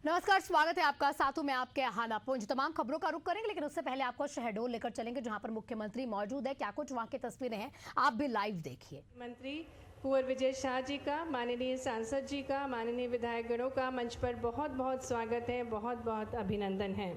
नमस्कार, स्वागत है आपका। साथों में आपके हाना पुंज। तमाम खबरों का रुख करेंगे, लेकिन उससे पहले आपको शहडोल लेकर चलेंगे, जहां पर मुख्यमंत्री मौजूद है। क्या कुछ वहां की तस्वीरें हैं, आप भी लाइव देखिए। मंत्री कुंवर विजय शाह जी का, माननीय सांसद जी का, माननीय विधायक गणों का मंच पर बहुत बहुत स्वागत है, बहुत बहुत अभिनंदन है।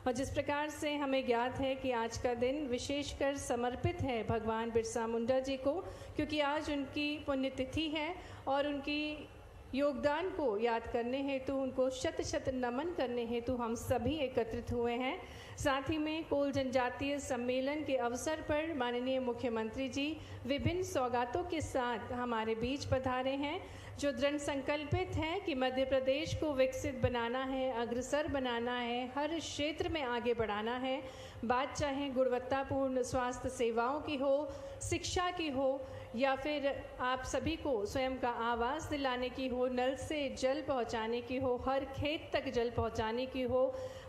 और जिस प्रकार से हमें ज्ञात है कि आज का दिन विशेषकर समर्पित है भगवान बिरसा मुंडा जी को, क्योंकि आज उनकी पुण्यतिथि है और उनकी योगदान को याद करने हेतु, उनको शत शत नमन करने हेतु हम सभी एकत्रित हुए हैं। साथ ही में कोल जनजातीय सम्मेलन के अवसर पर माननीय मुख्यमंत्री जी विभिन्न सौगातों के साथ हमारे बीच पधारे हैं, जो दृढ़ संकल्पित हैं कि मध्य प्रदेश को विकसित बनाना है, अग्रसर बनाना है, हर क्षेत्र में आगे बढ़ाना है। बात चाहे गुणवत्तापूर्ण स्वास्थ्य सेवाओं की हो, शिक्षा की हो, या फिर आप सभी को स्वयं का आवास दिलाने की हो, नल से जल पहुंचाने की हो, हर खेत तक जल पहुंचाने की हो,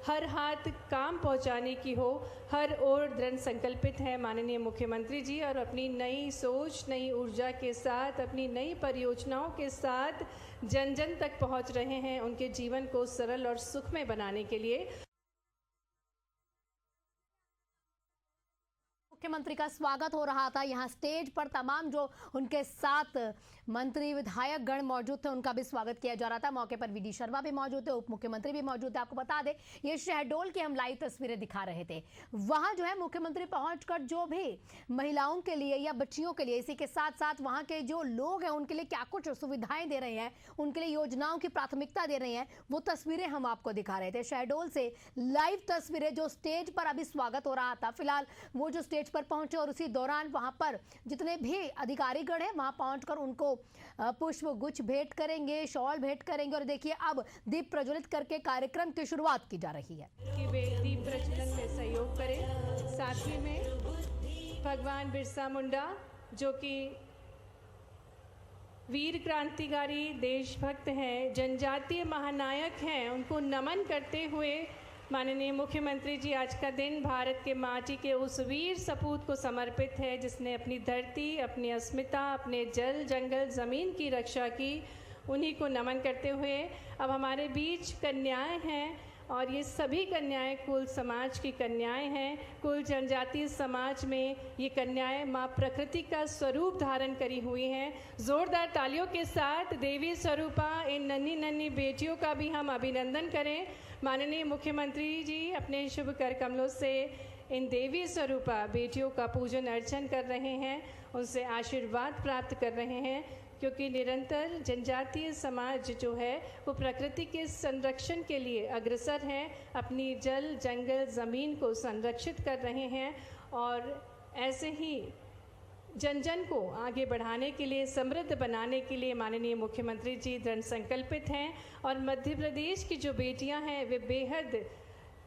हर हाथ काम पहुंचाने की हो, हर ओर दृढ़ संकल्पित है माननीय मुख्यमंत्री जी। और अपनी नई सोच, नई ऊर्जा के साथ, अपनी नई परियोजनाओं के साथ जन जन तक पहुंच रहे हैं, उनके जीवन को सरल और सुखमय बनाने के लिए। मुख्यमंत्री का स्वागत हो रहा था। यहाँ स्टेज पर तमाम जो उनके साथ मंत्री विधायक गण मौजूद थे, उनका भी स्वागत किया जा रहा था। मौके पर वीडी शर्मा भी मौजूद थे, उप मुख्यमंत्री भी मौजूद थे। आपको बता दें, ये शहडोल की हम लाइव तस्वीरें दिखा रहे थे। वहां जो है मुख्यमंत्री पहुंचकर जो भी महिलाओं के लिए या बच्चियों के लिए, इसी के साथ साथ वहां के जो लोग हैं उनके लिए क्या कुछ सुविधाएं दे रहे हैं, उनके लिए योजनाओं की प्राथमिकता दे रहे हैं, वो तस्वीरें हम आपको दिखा रहे थे। शहडोल से लाइव तस्वीरें, जो स्टेज पर अभी स्वागत हो रहा था। फिलहाल वो जो स्टेज पर पहुंचे और उसी दौरान वहां पर जितने भी अधिकारीगण हैं वहां पहुंचकर उनको पुष्प गुच्छ भेंट करेंगे, शॉल भेंट करेंगे। और देखिए, अब दीप प्रज्वलित करके कार्यक्रम की शुरुआत की जा रही है कि वे दीप प्रज्वलन में सहयोग करें। साथ ही में भगवान बिरसा मुंडा, जो कि वीर क्रांतिकारी, देशभक्त हैं, जनजातीय महानायक हैं, उनको नमन करते हुए माननीय मुख्यमंत्री जी आज का दिन भारत के माटी के उस वीर सपूत को समर्पित है, जिसने अपनी धरती, अपनी अस्मिता, अपने जल जंगल ज़मीन की रक्षा की। उन्हीं को नमन करते हुए अब हमारे बीच कन्याएं हैं, और ये सभी कन्याएं कुल समाज की कन्याएं हैं। कुल जनजातीय समाज में ये कन्याएं माँ प्रकृति का स्वरूप धारण करी हुई हैं। ज़ोरदार तालियों के साथ देवी स्वरूपा इन नन्ही नन्ही बेटियों का भी हम अभिनंदन करें। माननीय मुख्यमंत्री जी अपने शुभ कर कमलों से इन देवी स्वरूपा बेटियों का पूजन अर्चन कर रहे हैं, उनसे आशीर्वाद प्राप्त कर रहे हैं, क्योंकि निरंतर जनजातीय समाज जो है वो प्रकृति के संरक्षण के लिए अग्रसर हैं, अपनी जल जंगल ज़मीन को संरक्षित कर रहे हैं। और ऐसे ही जन जन को आगे बढ़ाने के लिए, समृद्ध बनाने के लिए माननीय मुख्यमंत्री जी दृढ़ संकल्पित हैं। और मध्य प्रदेश की जो बेटियां हैं वे बेहद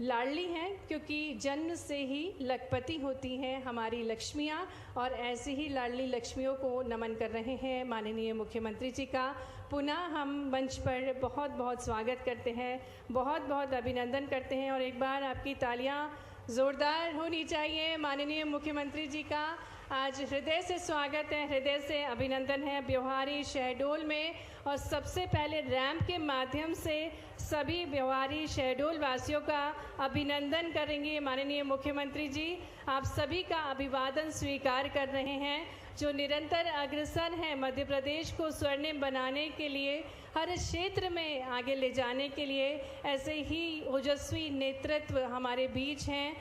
लाडली हैं, क्योंकि जन्म से ही लखपति होती हैं हमारी लक्ष्मियाँ, और ऐसी ही लाडली लक्ष्मियों को नमन कर रहे हैं माननीय मुख्यमंत्री जी का। पुनः हम मंच पर बहुत बहुत स्वागत करते हैं, बहुत बहुत अभिनंदन करते हैं। और एक बार आपकी तालियां ज़ोरदार होनी चाहिए माननीय मुख्यमंत्री जी का। आज हृदय से स्वागत है, हृदय से अभिनंदन है ब्यौहारी शहडोल में। और सबसे पहले रैंप के माध्यम से सभी ब्यौहारी शहडोल वासियों का अभिनंदन करेंगे माननीय मुख्यमंत्री जी। आप सभी का अभिवादन स्वीकार कर रहे हैं, जो निरंतर अग्रसर हैं मध्य प्रदेश को स्वर्णिम बनाने के लिए, हर क्षेत्र में आगे ले जाने के लिए। ऐसे ही ओजस्वी नेतृत्व हमारे बीच हैं,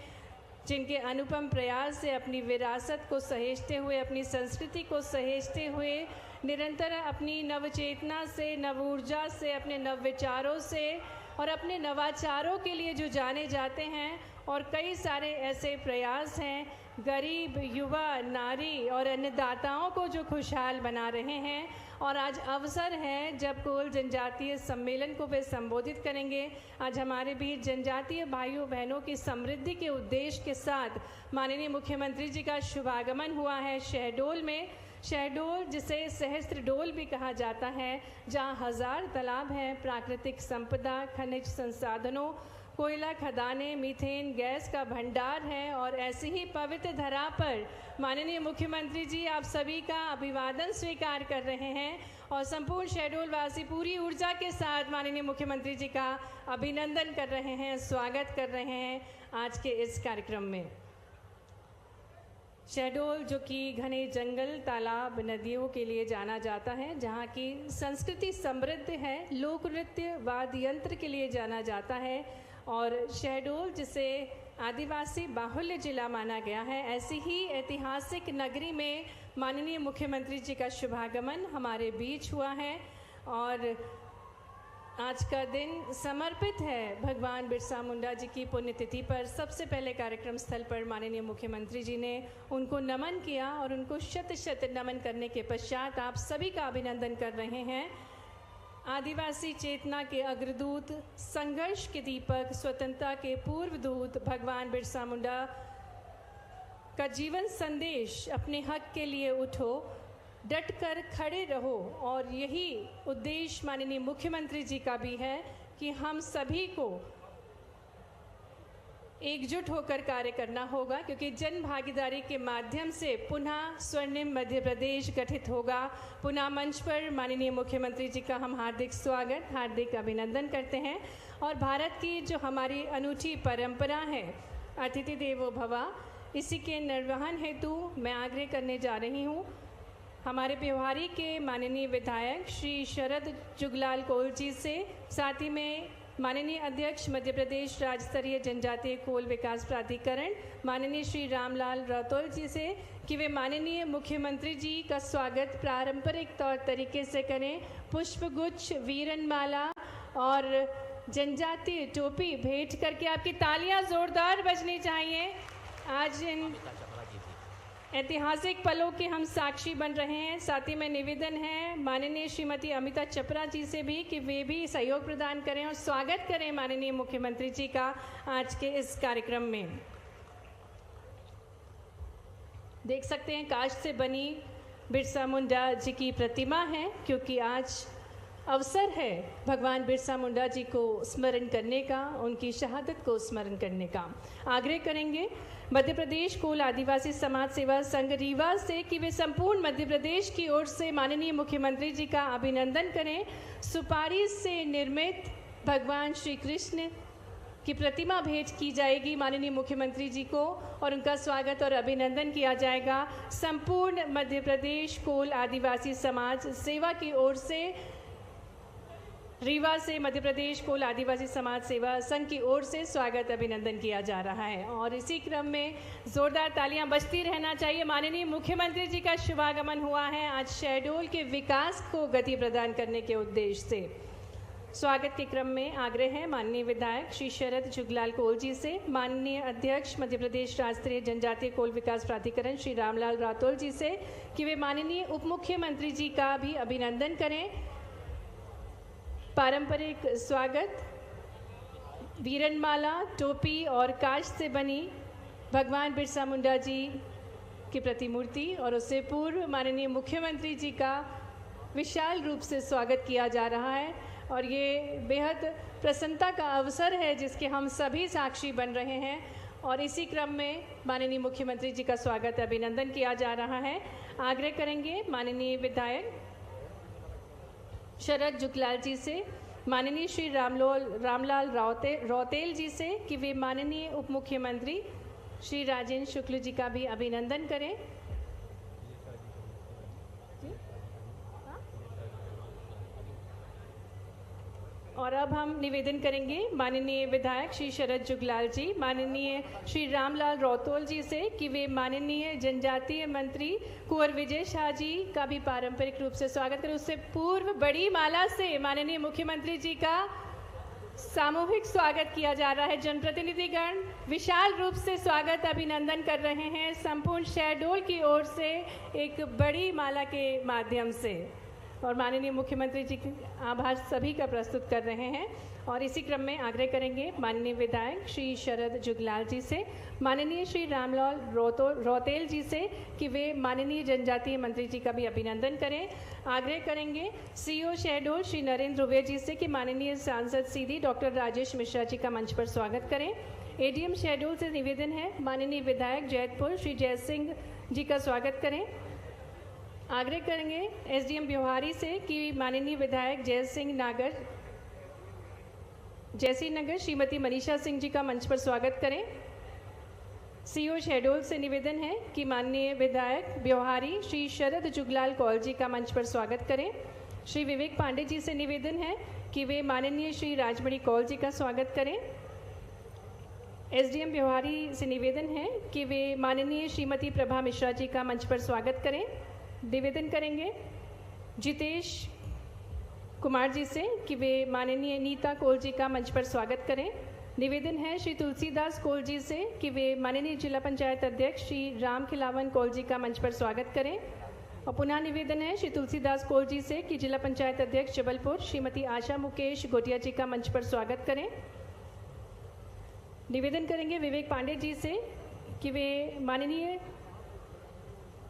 जिनके अनुपम प्रयास से अपनी विरासत को सहेजते हुए, अपनी संस्कृति को सहेजते हुए, निरंतर अपनी नवचेतना से, नव ऊर्जा से, अपने नव विचारों से और अपने नवाचारों के लिए जो जाने जाते हैं। और कई सारे ऐसे प्रयास हैं, गरीब, युवा, नारी और अन्नदाताओं को जो खुशहाल बना रहे हैं। और आज अवसर है जब कोल जनजातीय सम्मेलन को वे संबोधित करेंगे। आज हमारे बीच जनजातीय भाइयों बहनों की समृद्धि के उद्देश्य के साथ माननीय मुख्यमंत्री जी का शुभागमन हुआ है शहडोल में। शहडोल, जिसे सहस्त्र डोल भी कहा जाता है, जहाँ 1000 तालाब हैं, प्राकृतिक संपदा, खनिज संसाधनों, कोयला खदानें, मीथेन गैस का भंडार है और ऐसी ही पवित्र धरा पर माननीय मुख्यमंत्री जी आप सभी का अभिवादन स्वीकार कर रहे हैं और संपूर्ण शहडोल वासी पूरी ऊर्जा के साथ माननीय मुख्यमंत्री जी का अभिनंदन कर रहे हैं, स्वागत कर रहे हैं आज के इस कार्यक्रम में। शहडोल जो कि घने जंगल, तालाब, नदियों के लिए जाना जाता है, जहाँ की संस्कृति समृद्ध है, लोक नृत्य, वाद्य यंत्र के लिए जाना जाता है और शहडोल जिसे आदिवासी बाहुल्य जिला माना गया है, ऐसी ही ऐतिहासिक नगरी में माननीय मुख्यमंत्री जी का शुभागमन हमारे बीच हुआ है और आज का दिन समर्पित है भगवान बिरसा मुंडा जी की पुण्यतिथि पर। सबसे पहले कार्यक्रम स्थल पर माननीय मुख्यमंत्री जी ने उनको नमन किया और उनको शत शत नमन करने के पश्चात आप सभी का अभिनंदन कर रहे हैं। आदिवासी चेतना के अग्रदूत, संघर्ष के दीपक, स्वतंत्रता के पूर्व दूत भगवान बिरसा मुंडा का जीवन संदेश, अपने हक के लिए उठो, डट कर खड़े रहो, और यही उद्देश्य माननीय मुख्यमंत्री जी का भी है कि हम सभी को एकजुट होकर कार्य करना होगा, क्योंकि जन भागीदारी के माध्यम से पुनः स्वर्णिम मध्य प्रदेश गठित होगा। पुनः मंच पर माननीय मुख्यमंत्री जी का हम हार्दिक स्वागत, हार्दिक अभिनंदन करते हैं और भारत की जो हमारी अनूठी परंपरा है अतिथि देवो भव, इसी के निर्वहन हेतु मैं आग्रह करने जा रही हूँ हमारे व्यवहारी के माननीय विधायक श्री शरद जुगलाल कोल जी से, साथ ही में माननीय अध्यक्ष मध्य प्रदेश राज्य स्तरीय जनजातीय कोल विकास प्राधिकरण माननीय श्री रामलाल रातौल जी से कि वे माननीय मुख्यमंत्री जी का स्वागत पारंपरिक तौर तरीके से करें। पुष्पगुच्छ, वीरनमाला और जनजातीय टोपी भेंट करके आपकी तालियां जोरदार बजनी चाहिए। आज इन ऐतिहासिक पलों के हम साक्षी बन रहे हैं। साथ ही में निवेदन है माननीय श्रीमती अमिता चपरा जी से भी कि वे भी सहयोग प्रदान करें और स्वागत करें माननीय मुख्यमंत्री जी का आज के इस कार्यक्रम में। देख सकते हैं काष्ठ से बनी बिरसा मुंडा जी की प्रतिमा है, क्योंकि आज अवसर है भगवान बिरसा मुंडा जी को स्मरण करने का, उनकी शहादत को स्मरण करने का। आग्रह करेंगे मध्य प्रदेश कोल आदिवासी समाज सेवा संघ रीवा से कि वे संपूर्ण मध्य प्रदेश की ओर से माननीय मुख्यमंत्री जी का अभिनंदन करें। सुपारी से निर्मित भगवान श्री कृष्ण की प्रतिमा भेंट की जाएगी माननीय मुख्यमंत्री जी को और उनका स्वागत और अभिनंदन किया जाएगा। संपूर्ण मध्य प्रदेश कोल आदिवासी समाज सेवा की ओर से रीवा से मध्य प्रदेश कोल आदिवासी समाज सेवा संघ की ओर से स्वागत अभिनंदन किया जा रहा है और इसी क्रम में जोरदार तालियां बजती रहना चाहिए। माननीय मुख्यमंत्री जी का शुभागमन हुआ है आज शहडोल के विकास को गति प्रदान करने के उद्देश्य से। स्वागत के क्रम में आग्रह है माननीय विधायक श्री शरद जुगलाल कोल जी से, माननीय अध्यक्ष मध्य प्रदेश राज्य स्तरीय जनजातीय कोल विकास प्राधिकरण श्री रामलाल रातौल जी से कि वे माननीय उप मुख्यमंत्री जी का भी अभिनंदन करें। पारंपरिक स्वागत, वीरनमाला, टोपी और काष्ठ से बनी भगवान बिरसा मुंडा जी की प्रतिमूर्ति और उससे पूर्व माननीय मुख्यमंत्री जी का विशाल रूप से स्वागत किया जा रहा है और ये बेहद प्रसन्नता का अवसर है जिसके हम सभी साक्षी बन रहे हैं और इसी क्रम में माननीय मुख्यमंत्री जी का स्वागत अभिनंदन किया जा रहा है। आग्रह करेंगे माननीय विधायक शरद जुगलाल जी से, माननीय श्री रामलाल रौतेल जी से कि वे माननीय उप मुख्यमंत्री श्री राजेंद्र शुक्ल जी का भी अभिनंदन करें। और अब हम निवेदन करेंगे माननीय विधायक श्री शरद जुगलाल जी, माननीय श्री रामलाल रौतौल जी से कि वे माननीय जनजातीय मंत्री कुंवर विजय शाह जी का भी पारंपरिक रूप से स्वागत करें। उससे पूर्व बड़ी माला से माननीय मुख्यमंत्री जी का सामूहिक स्वागत किया जा रहा है। जनप्रतिनिधिगण विशाल रूप से स्वागत अभिनंदन कर रहे हैं संपूर्ण शहडोल की ओर से एक बड़ी माला के माध्यम से। और माननीय मुख्यमंत्री जी के आभार सभी का प्रस्तुत कर रहे हैं। और इसी क्रम में आग्रह करेंगे माननीय विधायक श्री शरद जुगलाल जी से, माननीय श्री रामलाल रौतेल जी से कि वे माननीय जनजातीय मंत्री जी का भी अभिनंदन करें। आग्रह करेंगे सीईओ शहडोल श्री नरेंद्र रुवे जी से कि माननीय सांसद सीधी डॉक्टर राजेश मिश्रा जी का मंच पर स्वागत करें। एडीएम शहडोल से निवेदन है माननीय विधायक जैतपुर श्री जय सिंह जी का स्वागत करें। आग्रह करेंगे एसडीएम ब्योहारी से कि माननीय विधायक जयसी नगर श्रीमती मनीषा सिंह जी का मंच पर स्वागत करें। सीईओ शहडोल से निवेदन है कि माननीय विधायक ब्योहारी श्री शरद जुगलाल कौल जी का मंच पर स्वागत करें। श्री विवेक पांडे जी से निवेदन है कि वे माननीय श्री राजमणि कौल जी का स्वागत करें। एसडीएम ब्योहारी से निवेदन है कि वे माननीय श्रीमती प्रभा मिश्रा जी का मंच पर स्वागत करें। निवेदन करेंगे जितेश कुमार जी से कि वे माननीय नीता कौल जी का मंच पर स्वागत करें। निवेदन है श्री तुलसीदास कौल जी से कि वे माननीय जिला पंचायत अध्यक्ष श्री राम खिलावन कौल जी का मंच पर स्वागत करें। और पुनः निवेदन है श्री तुलसीदास कौल जी से कि जिला पंचायत अध्यक्ष जबलपुर श्रीमती आशा मुकेश गोटिया जी का मंच पर स्वागत करें। निवेदन करेंगे विवेक पांडे जी से कि वे माननीय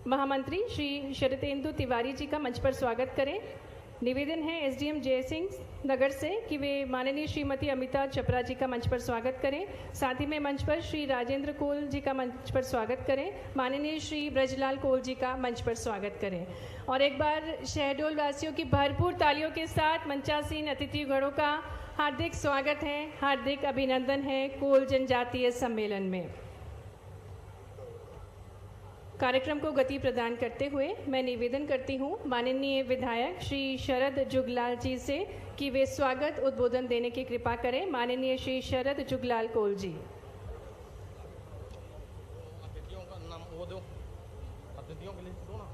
महामंत्री श्री शरतेंदु तिवारी जी का मंच पर स्वागत करें। निवेदन है एसडीएम जयसिंह नगर से कि वे माननीय श्रीमती अमिता चपरा जी का मंच पर स्वागत करें। साथ ही में मंच पर श्री राजेंद्र कोल जी का मंच पर स्वागत करें। माननीय श्री ब्रजलाल कोल जी का मंच पर स्वागत करें। और एक बार शहडोल वासियों की भरपूर तालियों के साथ मंचासीन अतिथिगणों का हार्दिक स्वागत है, हार्दिक अभिनंदन है कोल जनजातीय सम्मेलन में। कार्यक्रम को गति प्रदान करते हुए मैं निवेदन करती हूँ माननीय विधायक श्री शरद जुगलाल जी से कि वे स्वागत उद्बोधन देने की कृपा करें। माननीय श्री शरद जुगलाल कौल जी। अतिथियों का नाम वो दो, अतिथियों के लिस्ट दो ना।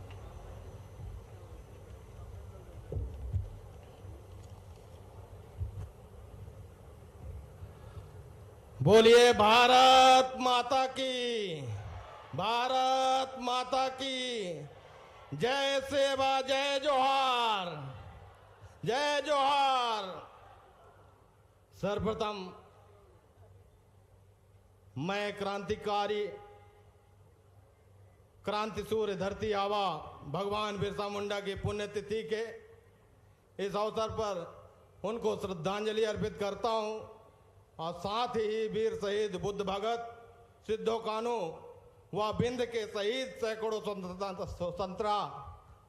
बोलिए भारत माता की, भारत माता की जय। सेवा जय जोहार, जय जोहार। सर्वप्रथम मैं क्रांति सूर्य धरती आवा भगवान बिरसा मुंडा की पुण्यतिथि के इस अवसर पर उनको श्रद्धांजलि अर्पित करता हूं और साथ ही वीर शहीद बुद्ध भगत, सिद्धो कान्हू व बिंद के शहीद सैकड़ों स्वतंत्रता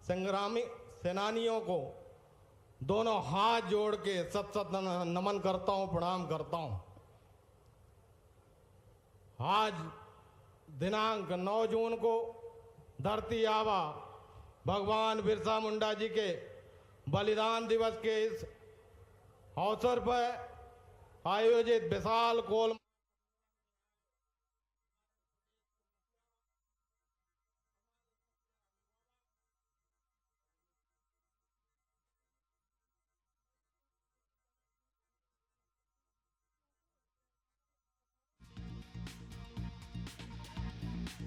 संग्रामी सेनानियों को दोनों हाथ जोड़ के सत नमन करता हूं, प्रणाम करता हूं। आज दिनांक 9 जून को धरती आवा भगवान बिरसा मुंडा जी के बलिदान दिवस के इस अवसर पर आयोजित विशाल कोल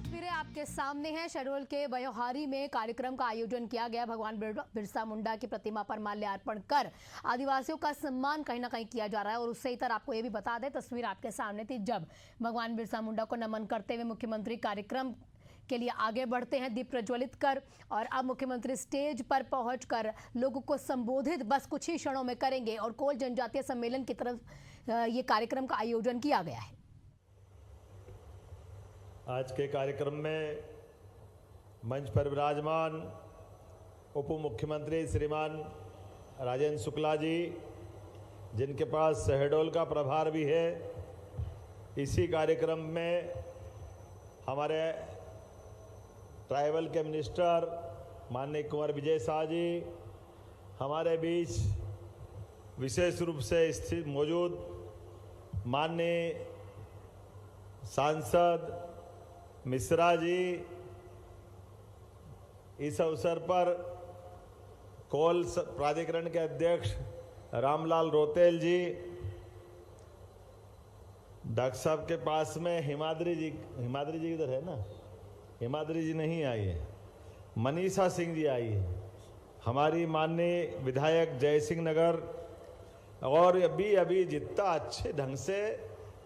तस्वीरें आपके सामने हैं। शहडोल के बयोहारी में कार्यक्रम का आयोजन किया गया। भगवान बिरसा मुंडा की प्रतिमा पर माल्यार्पण कर आदिवासियों का सम्मान कहीं ना कहीं किया जा रहा है। और उससे इतर आपको ये भी बता दें, तस्वीर आपके सामने थी जब भगवान बिरसा मुंडा को नमन करते हुए मुख्यमंत्री कार्यक्रम के लिए आगे बढ़ते हैं दीप प्रज्वलित कर। और अब मुख्यमंत्री स्टेज पर पहुंचकर लोगों को संबोधित बस कुछ ही क्षणों में करेंगे। और कोल जनजातीय सम्मेलन की तरफ ये कार्यक्रम का आयोजन किया गया है। आज के कार्यक्रम में मंच पर विराजमान उप मुख्यमंत्री श्रीमान राजेंद्र शुक्ला जी, जिनके पास शहडोल का प्रभार भी है, इसी कार्यक्रम में हमारे ट्राइबल के मिनिस्टर माननीय कुंवर विजय शाह जी हमारे बीच विशेष रूप से स्थित मौजूद, माननीय सांसद मिश्रा जी, इस अवसर पर कोल प्राधिकरण के अध्यक्ष रामलाल रौतेल जी, डॉक्टर साहब के पास में हिमाद्री जी इधर है ना, हिमाद्री जी नहीं आई है, मनीषा सिंह जी आई है, हमारी माननीय विधायक जय सिंह नगर, और अभी अभी जितना अच्छे ढंग से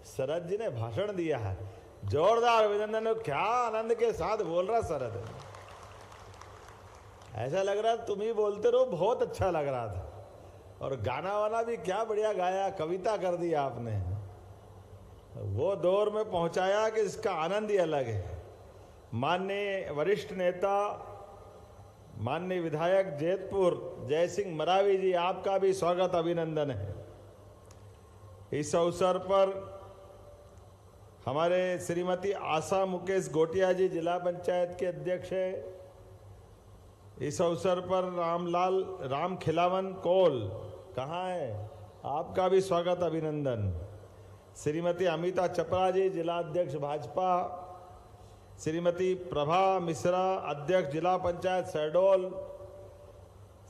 शरद जी ने भाषण दिया है, जोरदार अभिनंदन। क्या आनंद के साथ बोल रहा शरद, ऐसा लग रहा तुम ही बोलते रहो, बहुत अच्छा लग रहा था। और गाना वाना भी क्या बढ़िया गाया, कविता कर दी आपने, वो दौर में पहुंचाया कि इसका आनंद ही अलग है। माननीय वरिष्ठ नेता, माननीय विधायक जैतपुर जय सिंह मरावी जी, आपका भी स्वागत अभिनंदन है। इस अवसर पर हमारे श्रीमती आशा मुकेश गोटिया जी जिला पंचायत के अध्यक्ष है। इस अवसर पर राम खिलावन कोल कहाँ है, आपका भी स्वागत अभिनंदन। श्रीमती अमिता चपरा जी जिला अध्यक्ष भाजपा, श्रीमती प्रभा मिश्रा अध्यक्ष जिला पंचायत शहडोल,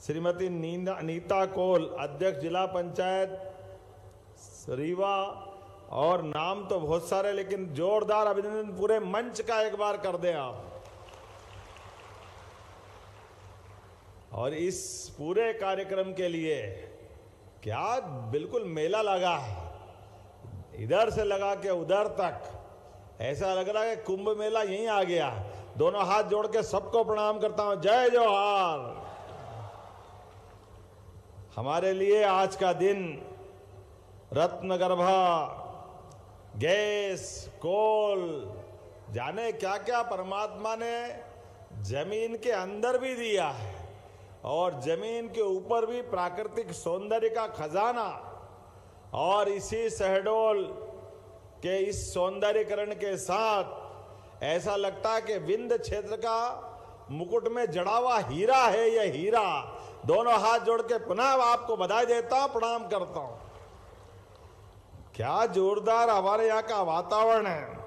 श्रीमती नीता कोल अध्यक्ष जिला पंचायत रीवा, और नाम तो बहुत सारे, लेकिन जोरदार अभिनंदन पूरे मंच का एक बार कर दें आप। और इस पूरे कार्यक्रम के लिए क्या बिल्कुल मेला लगा है, इधर से लगा के उधर तक, ऐसा लग रहा है कि कुंभ मेला यहीं आ गया। दोनों हाथ जोड़ के सबको प्रणाम करता हूं, जय जोहार। हमारे लिए आज का दिन रत्नगर्भा, गैस, कोल, जाने क्या क्या परमात्मा ने जमीन के अंदर भी दिया है, और जमीन के ऊपर भी प्राकृतिक सौंदर्य का खजाना। और इसी शहडोल के इस सौंदर्यकरण के साथ ऐसा लगता है कि विंध्य क्षेत्र का मुकुट में जड़ा हुआ हीरा है यह हीरा। दोनों हाथ जोड़ के पुनः आपको बधाई देता हूं, प्रणाम करता हूं। क्या जोरदार हमारे यहाँ का वातावरण है।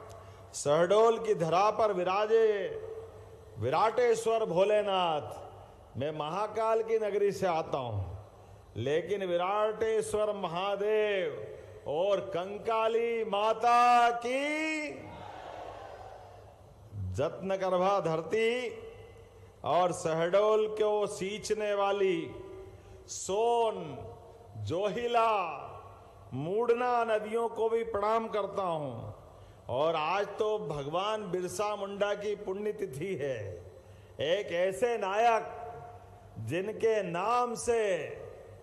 शहडोल की धरा पर विराजे विराटेश्वर भोलेनाथ। मैं महाकाल की नगरी से आता हूं, लेकिन विराटेश्वर महादेव और कंकाली माता की जत्नगर्भा धरती और शहडोल को सींचने वाली सोन, जोहिला, मूडना नदियों को भी प्रणाम करता हूं। और आज तो भगवान बिरसा मुंडा की पुण्यतिथि है। एक ऐसे नायक जिनके नाम से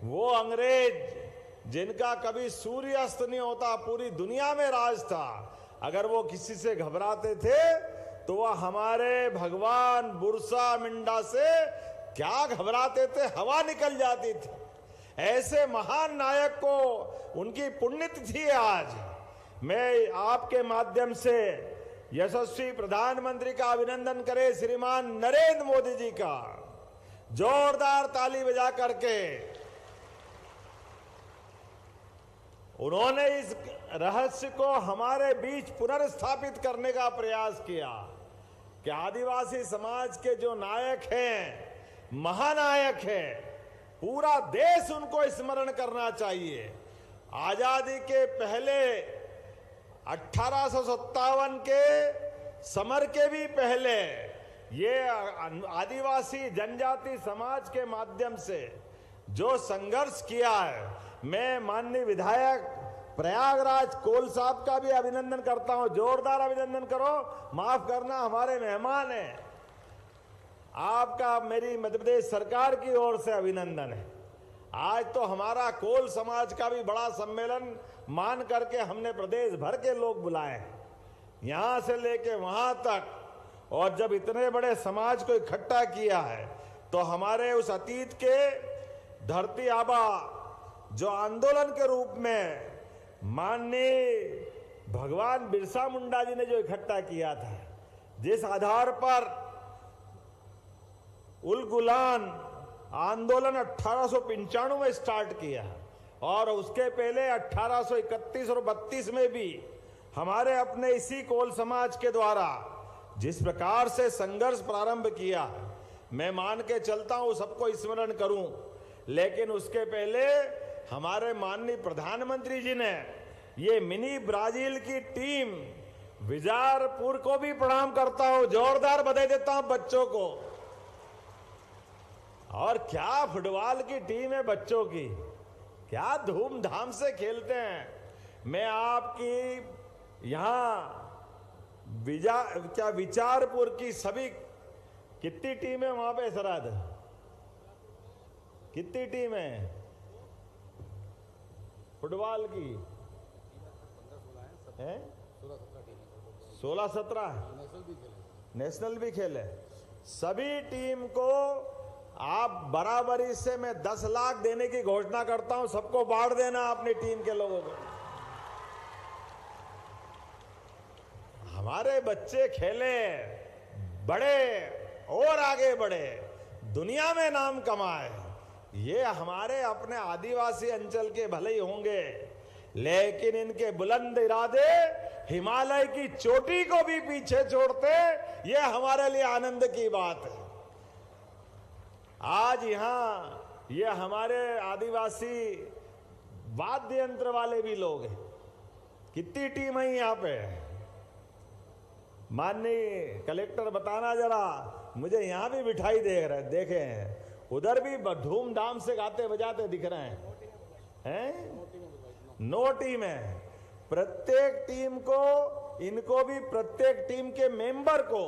वो अंग्रेज जिनका कभी सूर्यास्त नहीं होता, पूरी दुनिया में राज था, अगर वो किसी से घबराते थे तो वह हमारे भगवान बिरसा मुंडा से क्या घबराते थे, हवा निकल जाती थी। ऐसे महान नायक को उनकी पुण्यतिथि है आज। मैं आपके माध्यम से यशस्वी प्रधानमंत्री का अभिनंदन करे श्रीमान नरेंद्र मोदी जी का, जोरदार ताली बजा करके। उन्होंने इस रहस्य को हमारे बीच पुनर्स्थापित करने का प्रयास किया कि आदिवासी समाज के जो नायक हैं, महानायक हैं, पूरा देश उनको स्मरण करना चाहिए। आजादी के पहले 1857 के समर के भी पहले ये आदिवासी जनजाति समाज के माध्यम से जो संघर्ष किया है, मैं माननीय विधायक प्रयागराज कोल साहब का भी अभिनंदन करता हूं। जोरदार अभिनंदन करो, माफ करना हमारे मेहमान हैं। आपका मेरी मध्य प्रदेश सरकार की ओर से अभिनंदन है। आज तो हमारा कोल समाज का भी बड़ा सम्मेलन मान करके हमने प्रदेश भर के लोग बुलाए हैं, यहां से लेके वहां तक। और जब इतने बड़े समाज को इकट्ठा किया है तो हमारे उस अतीत के धरती आबा जो आंदोलन के रूप में माननीय भगवान बिरसा मुंडा जी ने जो इकट्ठा किया था, जिस आधार पर उलगुलान आंदोलन 1895 में स्टार्ट किया और उसके पहले 1831 और 32 में भी हमारे अपने इसी कोल समाज के द्वारा जिस प्रकार से संघर्ष प्रारंभ किया, मैं मान के चलता हूं सबको स्मरण करूं। लेकिन उसके पहले हमारे माननीय प्रधानमंत्री जी ने ये मिनी ब्राजील की टीम विजारपुर को भी प्रणाम करता हूं, जोरदार बधाई देता हूं बच्चों को। और क्या फुटबॉल की टीम है बच्चों की, क्या धूमधाम से खेलते हैं। मैं आपकी यहां विचारपुर की सभी कितनी टीम है वहां पे सराद, कितनी टीम है फुटबॉल की? 16-17 नेशनल भी खेले। सभी टीम को आप बराबरी से मैं 10 लाख देने की घोषणा करता हूं, सबको बांट देना अपनी टीम के लोगों को। हमारे बच्चे खेले, बड़े और आगे बढ़े, दुनिया में नाम कमाए। ये हमारे अपने आदिवासी अंचल के भले ही होंगे, लेकिन इनके बुलंद इरादे हिमालय की चोटी को भी पीछे छोड़ते, ये हमारे लिए आनंद की बात है। आज यहां ये हमारे आदिवासी वाद्य यंत्र वाले भी लोग हैं। कितनी टीम है यहां पे? माननीय कलेक्टर बताना जरा, मुझे यहां भी मिठाई देखे हैं, उधर भी धूमधाम से गाते बजाते दिख रहे हैं। 9 टीम है। प्रत्येक टीम को, इनको भी प्रत्येक टीम के मेंबर को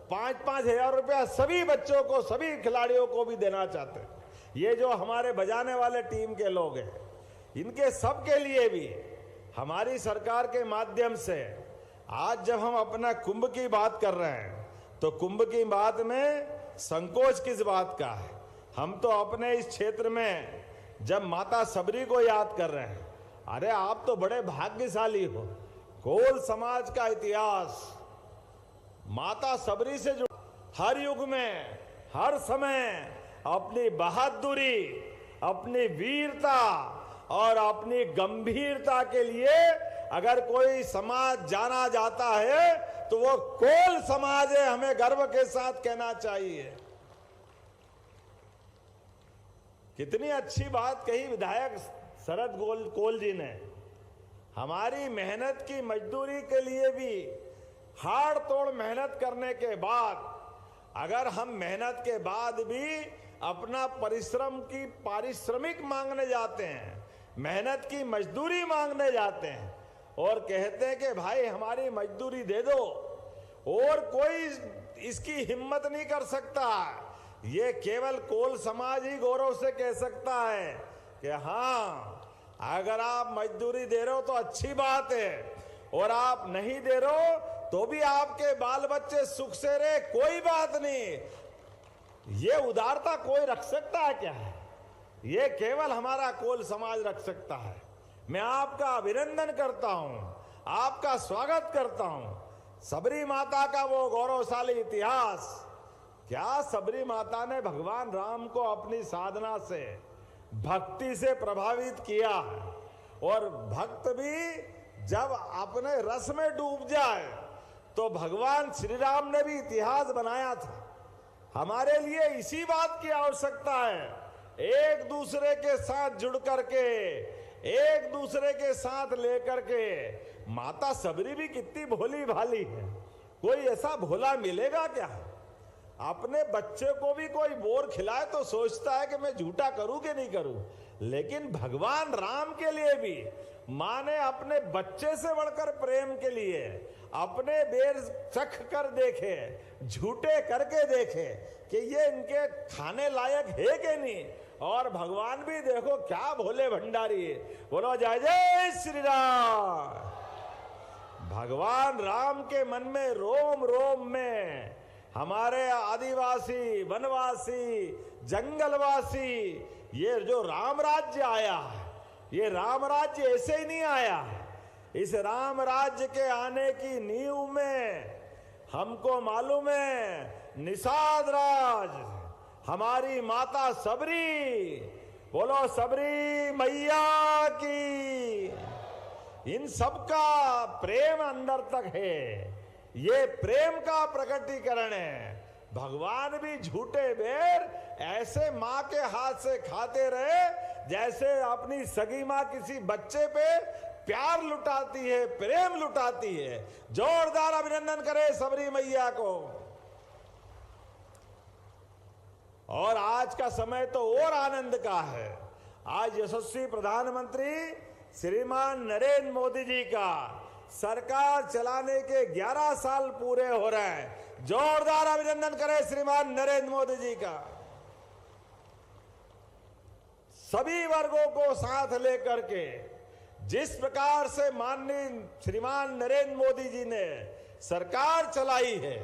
5-5 हजार रुपया सभी बच्चों को, सभी खिलाड़ियों को भी देना चाहते हैं। ये जो हमारे बजाने वाले टीम के लोग हैं, इनके सब के लिए भी हमारी सरकार के माध्यम से आज जब हम अपना कुंभ की बात कर रहे हैं, तो कुंभ की बात में संकोच किस बात का है। हम तो अपने इस क्षेत्र में जब माता सबरी को याद कर रहे हैं, अरे आप तो बड़े भाग्यशाली हो। कोल समाज का इतिहास माता सबरी से जुड़ा, हर युग में, हर समय अपनी बहादुरी, अपनी वीरता और अपनी गंभीरता के लिए अगर कोई समाज जाना जाता है तो वो कोल समाज है, हमें गर्व के साथ कहना चाहिए। कितनी अच्छी बात कही विधायक शरद कोल जी ने। हमारी मेहनत की मजदूरी के लिए भी हाड़ तोड़ मेहनत करने के बाद, अगर हम मेहनत के बाद भी अपना परिश्रम की पारिश्रमिक मांगने जाते हैं, मेहनत की मजदूरी मांगने जाते हैं और कहते हैं कि भाई हमारी मजदूरी दे दो, और कोई इसकी हिम्मत नहीं कर सकता, ये केवल कोल समाज ही गौरव से कह सकता है कि हाँ, अगर आप मजदूरी दे रहे हो तो अच्छी बात है, और आप नहीं दे रहे हो तो भी आपके बाल बच्चे सुख से रहे, कोई बात नहीं। ये उदारता कोई रख सकता है क्या है? ये केवल हमारा कोल समाज रख सकता है। मैं आपका अभिनंदन करता हूं, आपका स्वागत करता हूं। सबरी माता का वो गौरवशाली इतिहास, क्या सबरी माता ने भगवान राम को अपनी साधना से, भक्ति से प्रभावित किया है, और भक्त भी जब अपने रस में डूब जाए तो भगवान श्री राम ने भी इतिहास बनाया था। हमारे लिए इसी बात की आवश्यकता है, एक दूसरे के साथ जुड़ करके, एक दूसरे के साथ लेकर के। माता सबरी भी कितनी भोली भाली है, कोई ऐसा भोला मिलेगा क्या? अपने बच्चे को भी कोई बोर खिलाए तो सोचता है कि मैं झूठा करूं कि नहीं करूं, लेकिन भगवान राम के लिए भी मां ने अपने बच्चे से बढ़कर प्रेम के लिए अपने बेर चख कर देखे, झूठे करके देखे कि ये इनके खाने लायक है कि नहीं। और भगवान भी देखो क्या भोले भंडारी है। बोलो जय जय श्री राम। भगवान राम के मन में रोम रोम में हमारे आदिवासी, वनवासी, जंगलवासी, ये जो राम राज्य आया है, ये राम राज्य ऐसे ही नहीं आया। इस राम राज्य के आने की नींव में हमको मालूम है निषाद राज, हमारी माता सबरी, बोलो सबरी मैया की, इन सबका प्रेम अंदर तक है। ये प्रेम का प्रकटीकरण है। भगवान भी झूठे बेर ऐसे मां के हाथ से खाते रहे जैसे अपनी सगी मां किसी बच्चे पे प्यार लुटाती है, प्रेम लुटाती है। जोरदार अभिनंदन करें सबरी मैया को। और आज का समय तो और आनंद का है। आज यशस्वी प्रधानमंत्री श्रीमान नरेंद्र मोदी जी का सरकार चलाने के 11 साल पूरे हो रहे हैं। जोरदार अभिनंदन करें श्रीमान नरेंद्र मोदी जी का। सभी वर्गों को साथ लेकर के जिस प्रकार से माननीय श्रीमान नरेंद्र मोदी जी ने सरकार चलाई है,